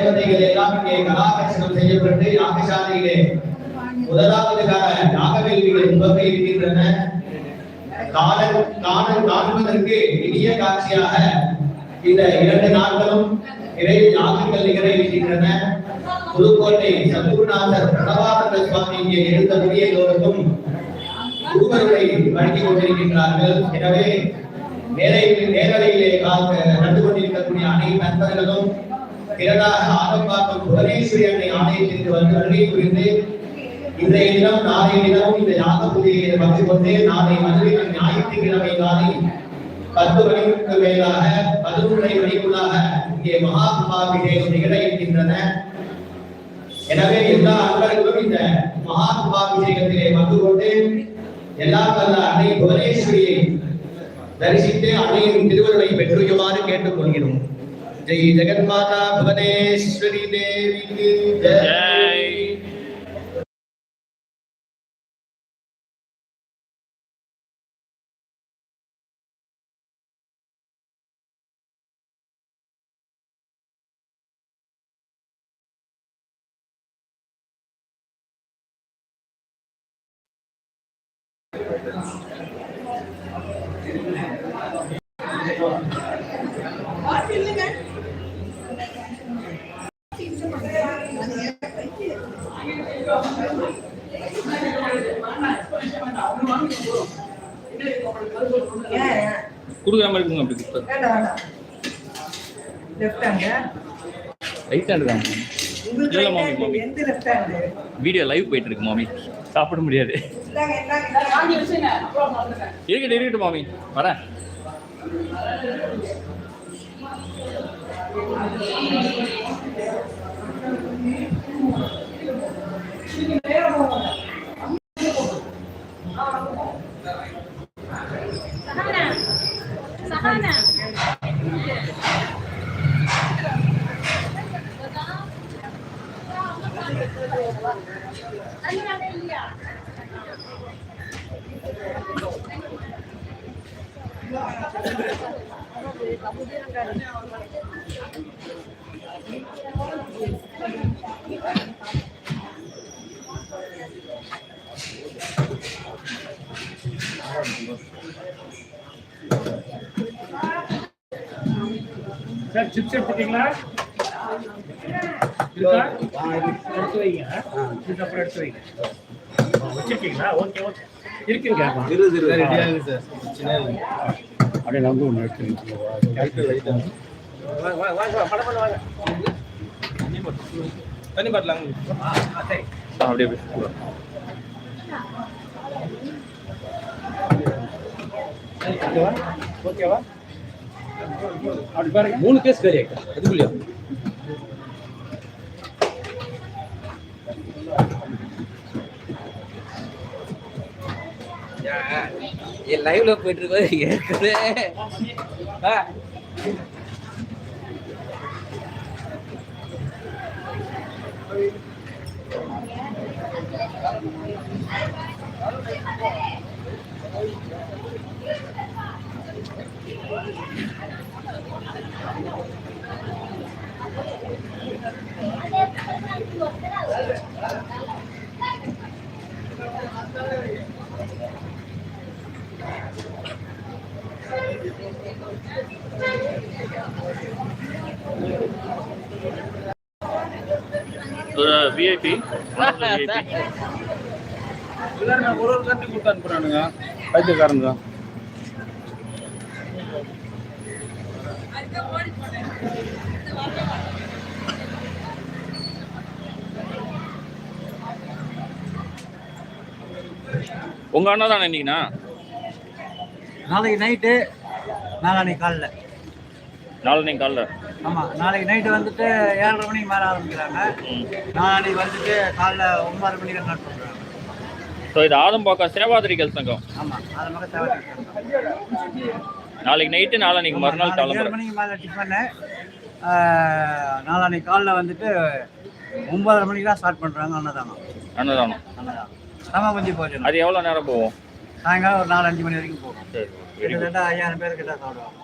தேவதைகள் எல்லாம் இங்கே கலாபட்சணம் செய்யப்பட்டு யாகசாலையிலே முதலாவதுக்கான யாக வேள்விகள் துவங்க இருக்கின்றன. காண்பதற்கு இனிய காட்சியாக இந்த 2 நாட்களும் யாகங்கள் நிகழ இருக்கின்றன. புதுக்கோட்டை சத்குருநாதர் பிரணவானந்த சுவாமி இங்கே எழுந்தபடி எல்லோருக்கும் குருவருளை வழங்கிக் கொண்டிருக்கின்றார்கள். எனவே நேரலையிலே கண்டு கொண்டிருக்கக்கூடிய அனைத்து நண்பர்களும் திரளாக ஆரம்பாக்கம் புவனேஸ்வரி அன்னை ஆலயத்திற்கு வந்து வருகை புரிந்து இன்றைய தினம் நாளைய தினமும் இந்த யாக பூஜையை பங்கு கொண்டு நாளை மதுரையில் ஞாயிற்றுக்கிழமை காலை 10 மணிக்கு மேலாக 11:30 மணிக்குள்ளாக இங்கே மகா கும்பாபிஷேகம் நிகழ இருக்கின்றன. எனவே எல்லா அன்பர்களும் இந்த மகா கும்பாபிஷேகத்திலே பங்கு கொண்டு எல்லாம் வல்ல அன்னை புவனேஸ்வரியை தரிசித்து அன்னையின் திருவருளை பெற்றுமாறு கேட்டுக்கொள்கிறோம். ஜெய் ஜெகன்மாதா புவனேஸ்வரி தேவிக்கு ஜெய். குடுக்குற மாதிரி இருக்குங்க. அப்படி லெஃப்ட் ஹேண்ட் ரைட் ஹேண்ட் தான். இல்ல மாமி, மாமி வீடியோ லைவ் போயிட்டு இருக்கு மாமி, சாப்பிட முடியாது. இருக்கட்டும் மாமி, வரேன். சார் சிப்ஸ் எடுத்துட்டீங்களா? எடுத்து வைங்க. அப்புறம் எடுத்து வைங்க. வச்சிருக்கீங்களா? ஓகே ஓகே இருக்குங்க. அப்படியே நான் ஒன்று எடுத்து தண்ணி பாட்டலாங்க. அப்படியே ஓகேவா? அப்படி பாருங்க. 3 கேஸ் காலி ஆயிட்டா அதுக்குள்ளயா? லைவ்ல போயிட்டு இருக்கு. விஐபி எல்லாரும் ஒரு கண்டி கொடுத்து அனுப்புறானுங்க. பைத்தியக்காரன் தான். உங்க அண்ணா தானே இன்னைக்குண்ணா? நாளைக்கு நைட்டு, நாளைக்கு காலைல. நாளைக்கு காலைல? ஆமாம், நாளைக்கு நைட்டு வந்துட்டு 7:30 மணிக்கு மேலே ஆரம்பிக்கிறாங்க. நாளைக்கு வந்துட்டு காலைல 9:30 மணிக்கு ஸ்டார்ட் பண்ணுறாங்க. ஸோ இது ஆதம்பாக்கம் சேவாதிரிகள் சங்கம். ஆமாம், ஆதம்பாக்கம் சேவாதிரிகள் சங்கம். நாளைக்கு நைட்டு, நாளைக்கு மறுநாள் காலைல 7 மணிக்கு மேலே டிஃபனு. நாளைக்கு காலைல வந்துட்டு 9:30 மணிக்கு தான் ஸ்டார்ட் பண்ணுறாங்க. அன்னதானம். அன்னதானம் சமபந்தி போஜனம். அது எவ்வளோ நேரம் போகும்? சாயங்காலம் ஒரு 4-5 மணி வரைக்கும் போகும். சரி, கிட்டத்தட்ட 5000 பேர் கிட்ட சாப்பிடுவாங்க.